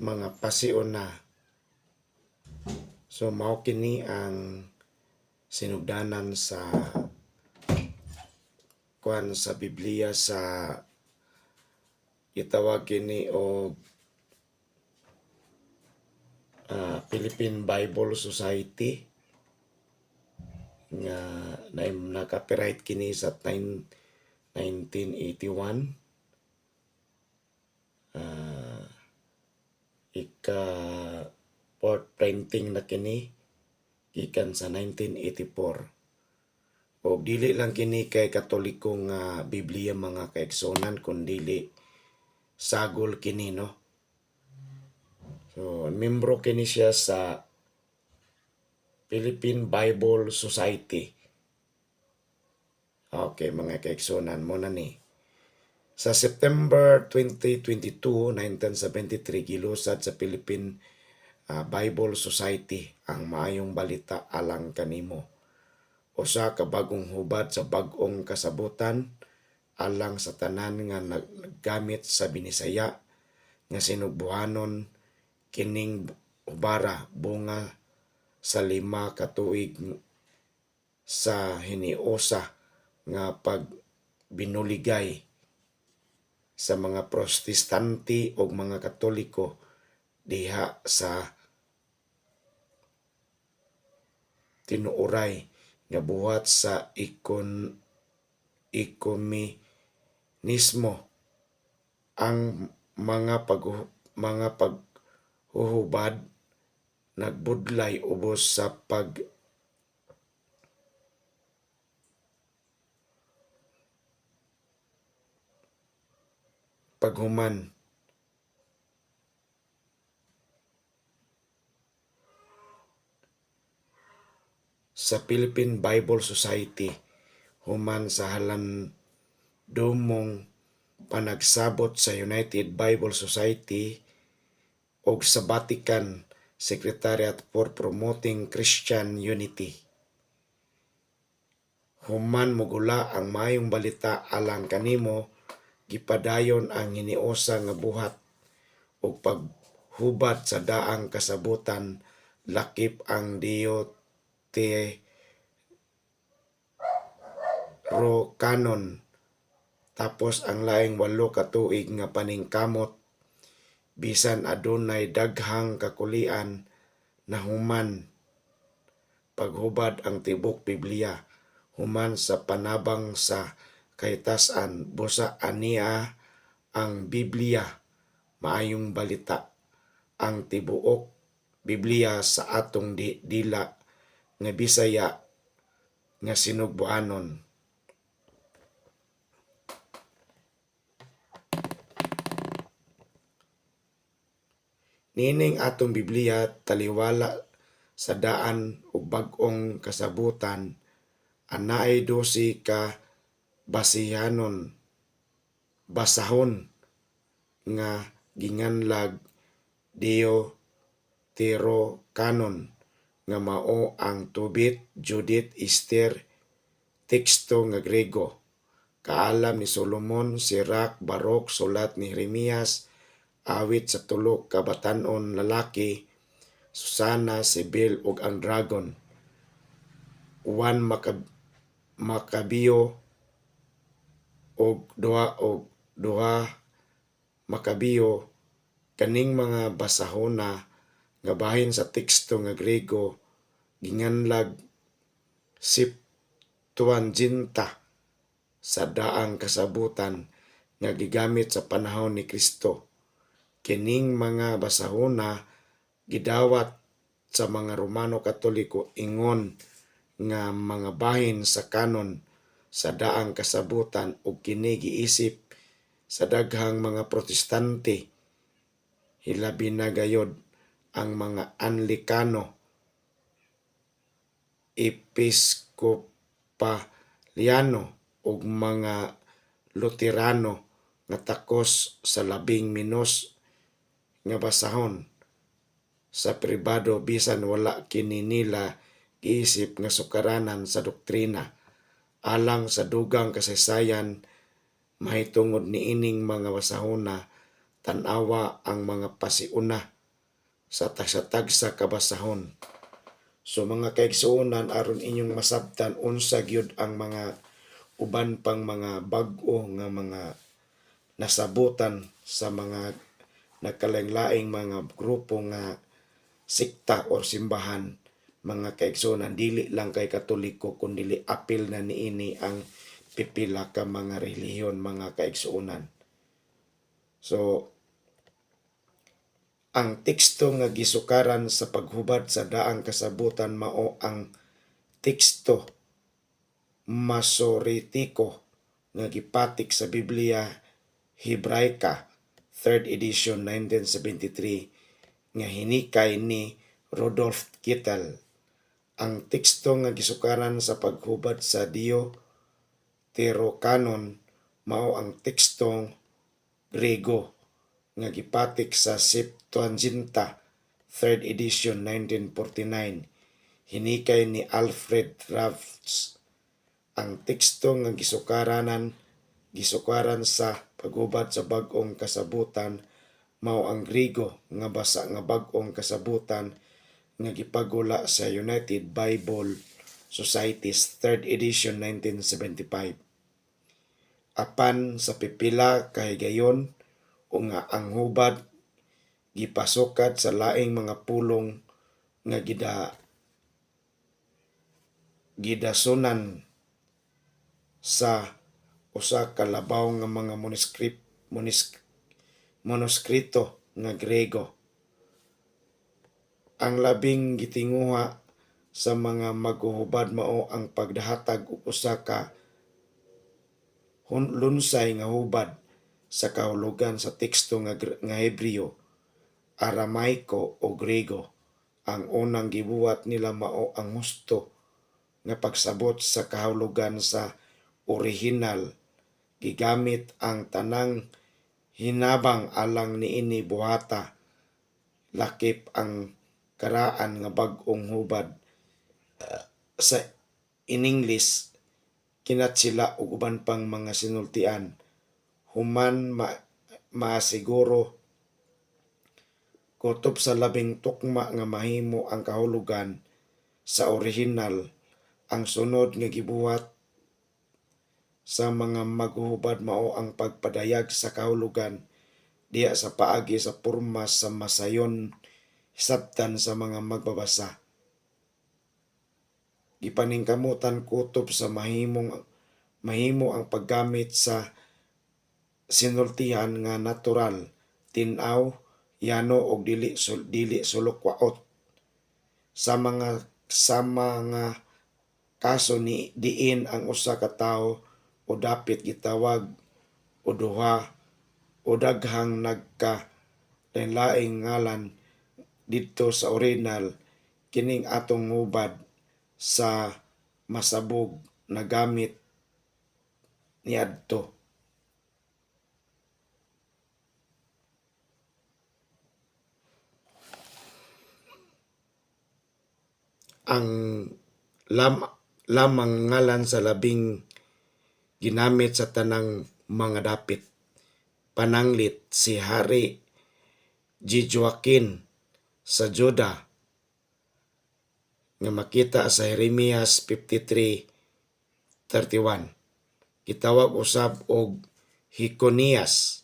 mga pasiuna. So mao kini ang sinugdanan sa kuan sa Biblia sa itawag kini og Philippine Bible Society nga naka-copyright kini sa 1981. Port printing na kini gikan sa 1984. O dili lang kini kay katolikong Biblia mga kaigsunan, kundi sagol kini, no? So membro kini siya sa Philippine Bible Society. Okay mga kaigsunan, mo na ni. Sa September 2022, 1973, gilusad sa Philippine Bible Society ang maayong balita alang kanimo. Usa ka bagong hubad sa bag-ong kasabutan alang sa tanan nga naggamit sa Binisaya nga sinugbuhanon kining ubara bunga sa 5 ka tuig sa hiniusa nga pagbinuligay sa mga Protestante o mga Katoliko diha sa tinuoray nga buhat sa ekumenismo. Ang mga paghuhubad nagbudlay ubos sa paghuman sa Philippine Bible Society human sa halandomong panagsabot sa United Bible Society o sa Vatican Secretariat for Promoting Christian Unity. Human mogula ang maayong balita alang kanimo, gipadayon ang hiniusa nga buhat o paghubad sa daang kasabutan, lakip ang Deuterocanon. Tapos ang laing 8 ka tuig nga paningkamot, bisan adunay daghang kakulian na human paghubad ang tibok Biblia human sa panabang sa kahitasan, busa aniya ang Biblia maayong balita, ang tibuok Biblia sa atong dila nga Bisaya nga sinugbuanon. Nining atong Biblia taliwala sa daan ug bag-ong kasabutan, anaay 12 ka basahon nga ginganlag Deuterocanon nga mao ang Tobit, Judith, Esther, teksto nga Grego, kaalam ni Solomon, Sirach, Baruch, sulat ni Jeremias, awit sa 3 ka batan-on lalaki, Susana, Sibil ug ang Dragon, 1 Makabiyo ug 2 Makabiyo. Kaning mga basahona nga bahin sa teksto nga Grego ginganlag Septuaginta sa daang kasabutan nga gigamit sa panahon ni Kristo. Kining mga basahona gidawat sa mga Romano Katoliko ingon nga mga bahin sa kanon sa daang kasabutan ug kini giisip sa daghang mga Protestante, hilabi na gayod ang mga Anglikano, Episkopaliano ug mga Luterano nga takos sa labing menos nga basahon sa pribado bisan wala kini nila giisip nga sukaranan sa doktrina. Alang sa dugang kasaysayan, mahitungod niining mga basahona, tan-awa ang mga pasiuna sa tagsa kabasahon. So mga kaigsuonan, aron inyong masabtan unsa gyud ang mga uban pang mga bag-o nga mga nasabutan sa mga nagkalain-laing mga grupo nga sikta or simbahan, mga kaigsuonan, dili lang kay Katoliko kundi apil na niini ang pipila ka mga relihiyon, mga kaigsuonan. So ang teksto nga gisukaran sa paghubad sa daang kasabutan mao ang teksto Masoretiko nga gipatik sa Biblia Hebraica 3rd edition 1973 nga hinikay ni Rudolf Kittel. Ang teksto nga gisukaran sa paghubad sa Deuterocanon mao ang tekstong Grego nga gipatik sa Septuaginta 3rd edition 1949 hinikay ni Alfred Raffles. Ang teksto nga gisukaran sa paghubad sa bag-ong kasabutan mao ang Grego nga basa nga bag-ong kasabutan nga gipagula sa United Bible Society's 3rd edition 1975. Apan sa pipila ka higayon o nga ang hubad gipasukat sa laing mga pulong nga gidasunan sa usa ka labaw nga mga manuskrito nga Grego. Ang labing gitinguha sa mga maghuhubad mao ang pagdahatag og usa ka lunsay nga hubad sa kahulugan sa teksto nga Hebreo, Aramaiko o Grego. Ang unang gibuhat nila mao ang husto nga pagsabot sa kahulugan sa orihinal. Gigamit ang tanang hinabang alang niini buhata lakip ang karaan nga bag-ong hubad. Sa in English kinat sila og uban pang mga sinultian human maasiguro kutob sa labing tukma nga mahimo ang kahulugan sa orihinal. Ang sunod nga gibuhat sa mga maghuhubad mao ang pagpadayag sa kahulugan diya sa paagi sa porma sa masayon hisabtan sa mga magbabasa. Gipaningkamutan kutob sa mahimo ang paggamit sa sinultihan nga natural, tin-aw, yano og dili sulokwaot. Sa mga kaso ni diin ang usa ka tawo o dapit gitawag o duha o daghang nagka-lain ngalan didto sa original, kining atong hubad sa masabog na gamit niadto. Ang lamang ngalan sa labing ginamit sa tanang mga dapit. Pananglit si Hari Joaquin sa Juda nga makita sa Jeremias 53:31. Gitawag usab og Hikonias,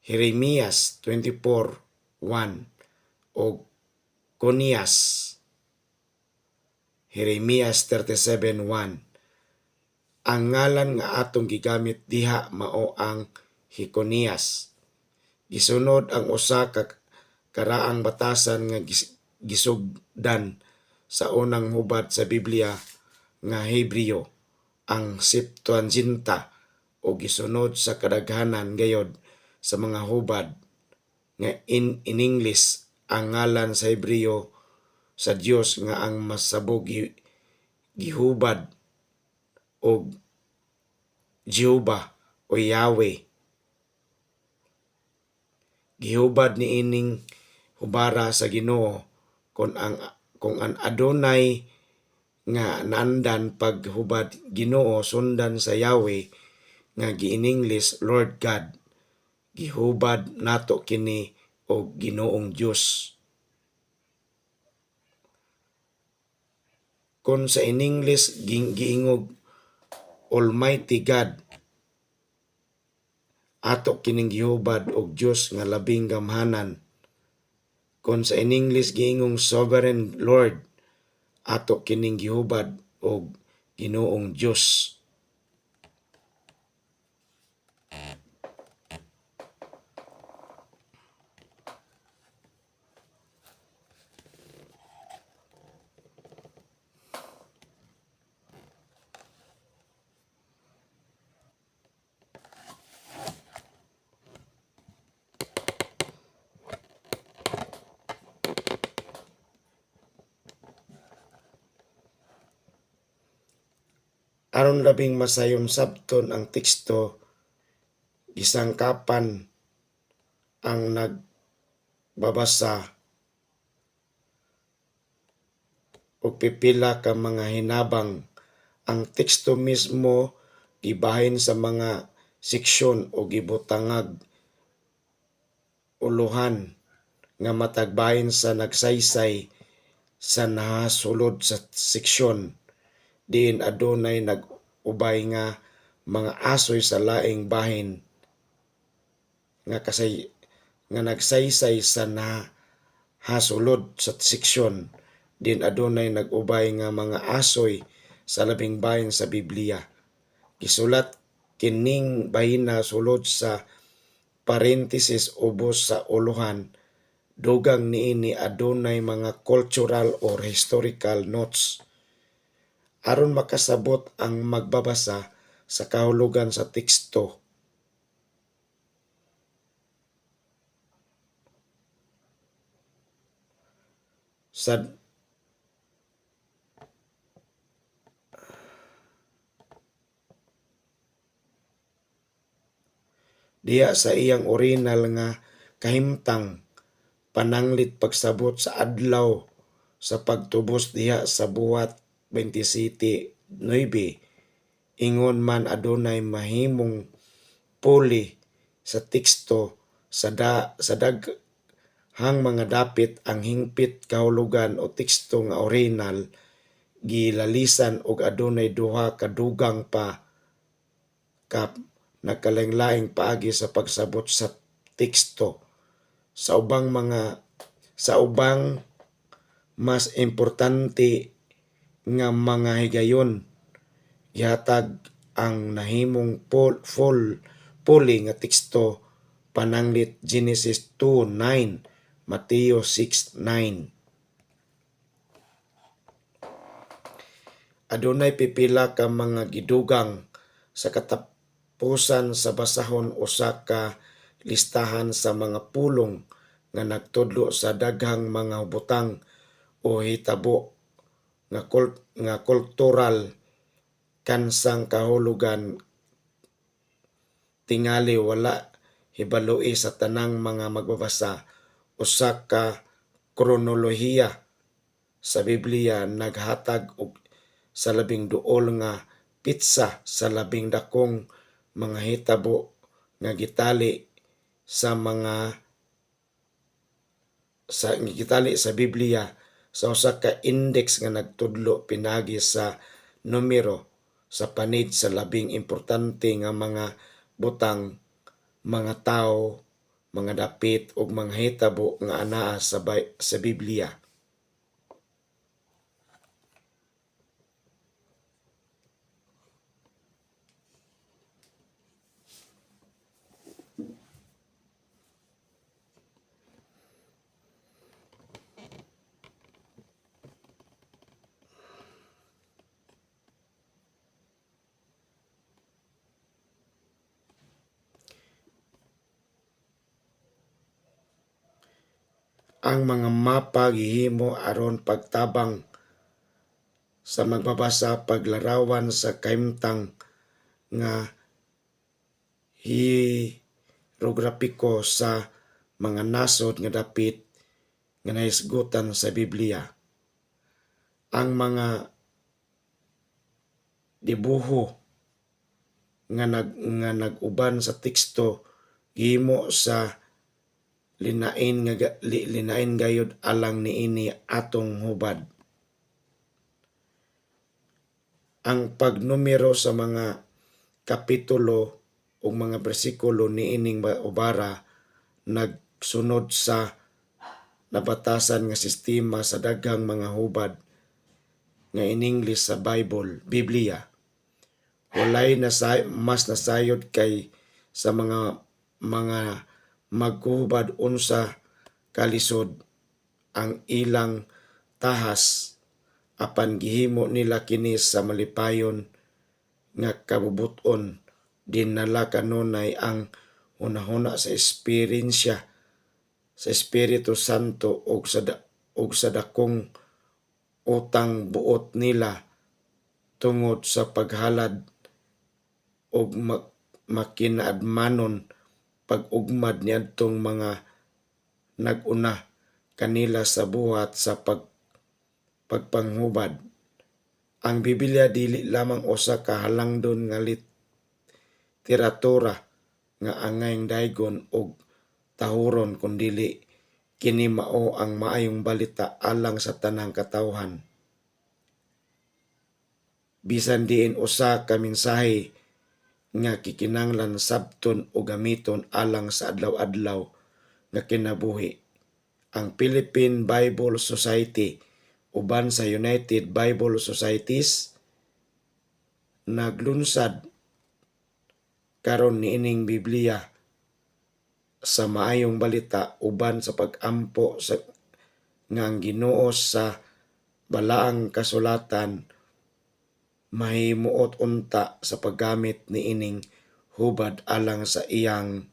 Jeremias 24:1 og Konias, Jeremias 37:1. Ang ngalan nga atong gigamit diha mao ang Hikonias. Gisunod ang usa ka karaang batasan nga gisugdan sa unang hubad sa Biblia nga Hebreo, ang Septuaginta, o gisunod sa kadaghanan gayod sa mga hubad nga in English ang ngalan sa Hebreo sa Dios nga ang masabog gihubad og Jehovah o Yahweh. Gihubad ni ining hubara sa Ginoo kung ang Adonai nga naandan paghubad Ginoo sundan sa Yahweh nga gi-in English Lord God. Gihubad nato kini o Ginoong Dios. Kung sa in English giingog Almighty God, ato kining gihubad og Dios nga labing gamhanan. Kung sa in English giingong Sovereign Lord, ato kining gihubad og Ginoong Dios. Aron labing masayon sabton ang teksto, gisangkapan ang nagbabasa og pipila ka mga hinabang. Ang teksto mismo gibahin sa mga seksyon o gibutangag uluhan nga matagbahin sa nagsaysay sa nahasulod sa seksyon. Diin adunay nag-ubay nga mga asoy sa laing bahin nga nagsaysay sa nahasulod sa seksyon. Din adunay nag-ubay nga mga asoy sa labing bahin sa Biblia. Gisulat kining bahina sulod sa parenthesis ubos sa uluhan. Dugang niini adunay mga cultural or historical notes aron makasabot ang magbabasa sa kahulugan sa teksto. Diya sa iyang original nga kahimtang pananglit pagsabot sa adlaw sa pagtubos diha sa buhat 27:9, ingon man adunay mahimong puli sa teksto sa daghang mga dapit ang hingpit kahulugan o teksto nga original gilalisan og adunay duha ka dugang pa ka nagkalain-laing paagi sa pagsabot sa teksto. Sa ubang mas importante nga mga higayon, gihatag ang nahimong puli nga teksto pananglit Genesis 2:9, Mateo 6:9. Adunay pipila ka mga gidugang sa katapusan sa basahon usa ka listahan sa mga pulong nga nagtudlo sa daghang mga butang o hitabo nga kultural kansang kahulugan. Tingali wala hibaloi sa tanang mga magbabasa. Usa ka kronolohiya sa Biblia naghatag og sa labing duol nga pitsa sa labing dakong mga hitabo nga gitali sa Biblia sa usa ka index nga nagtudlo pinagi sa numero sa panid sa labing importante nga mga butang, mga tawo, mga dapit ug mga hitabo nga anaa sa Biblia. Ang mga mapa gihimo aron pagtabang sa magbabasa paglarawan sa kahimtang nga hierograpiko sa mga nasod nga dapit nga nahisgutan sa Biblia. Ang mga dibuho nga nag-uban sa teksto gihimo sa linain gayud alang niini atong hubad. Ang pagnumero sa mga kapitulo o mga bersikulo niining ubara nagsunod sa nabatasan nga sistema sa daghang mga hubad nga in English sa Biblia. Walay mas nasayod kay sa mga maghuhubad unsa kalisod ang ilang tahas apan gihimo nila kini sa malipayon nga kabubuton dinala kanunay ang hunahuna sa esperiensya sa Espiritu Santo ug sa dakong utang buot nila tungod sa paghalad og makinaadmanon pag-ugmad niadtong mga nag-una kanila sa buhat sa pagpanghubad. Ang Biblia dili lamang usa ka halangdon nga literatura nga angayng daygon og tahuron kundili kini mao ang maayong balita alang sa tanang katawhan. Bisan diin usa ka mensahe nga kikinahanglan sabton o gamiton alang sa adlaw-adlaw nga kinabuhi. Ang Philippine Bible Society uban sa United Bible Societies naglunsad karon niining Biblia sa maayong balita uban sa pag-ampo sa nga ang Ginoo sa balaang kasulatan mahimuot unta sa paggamit niining hubad alang sa iyang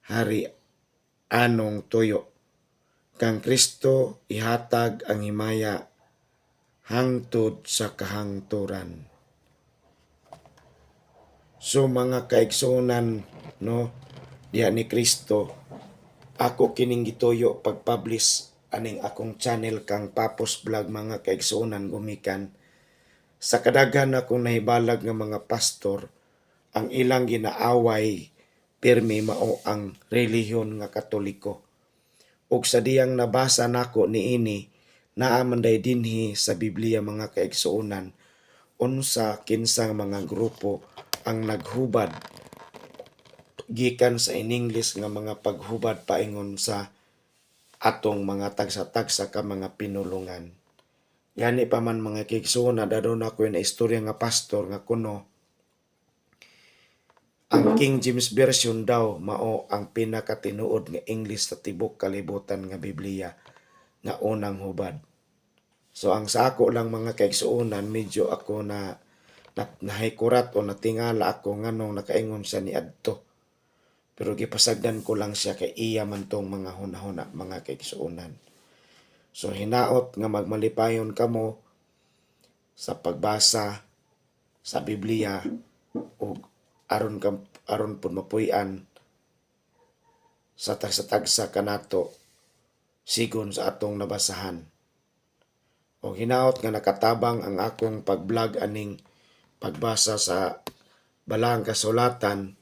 hari anong tuyo. Kang Kristo ihatag ang himaya hangtod sa kahangturan. So mga kaigsunan, no, diha ni Kristo, ako kining gituyo pag-publish aning akong channel kang Papos Vlog mga kaigsunan gumikan. Sa kadaghan akong nahibalag nga mga pastor, ang ilang ginaaway pirmi mao ang relihiyon nga Katoliko. Ug sa diyang nabasa nako niini naa man day dinhi sa Biblia mga kaigsuonan unsa kinsang mga grupo ang naghubad gikan sa in English nga mga paghubad paingon sa atong mga tagsa-tagsa ka mga pinulungan. Gani pa man mga kaigsuonan dadon ako na istorya nga pastor nga kuno ang King James Version daw mao ang pinakatinuod nga English sa tibok kalibutan nga Biblia nga unang hubad. So ang sa ako lang mga kaigsuonan medyo ako na nahikurat o natingala ako nganong nakaingon siya ni adto. Pero gipasagdan ko lang siya kay iya man tong mga hunahuna mga kaigsuonan. So hinaot nga magmalipayon kamo sa pagbasa sa Biblia ug aron pud mapuy-an sa tagsa-tagsa kanato sigon sa atong nabasahan. O hinaot nga nakatabang ang akong pag-vlog aning pagbasa sa balaang kasulatan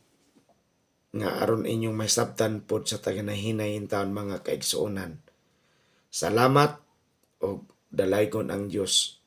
nga aron inyong may sabtan pod sa taganahinayin taon mga kaigsuonan. Salamat o dalaygon ang Dios.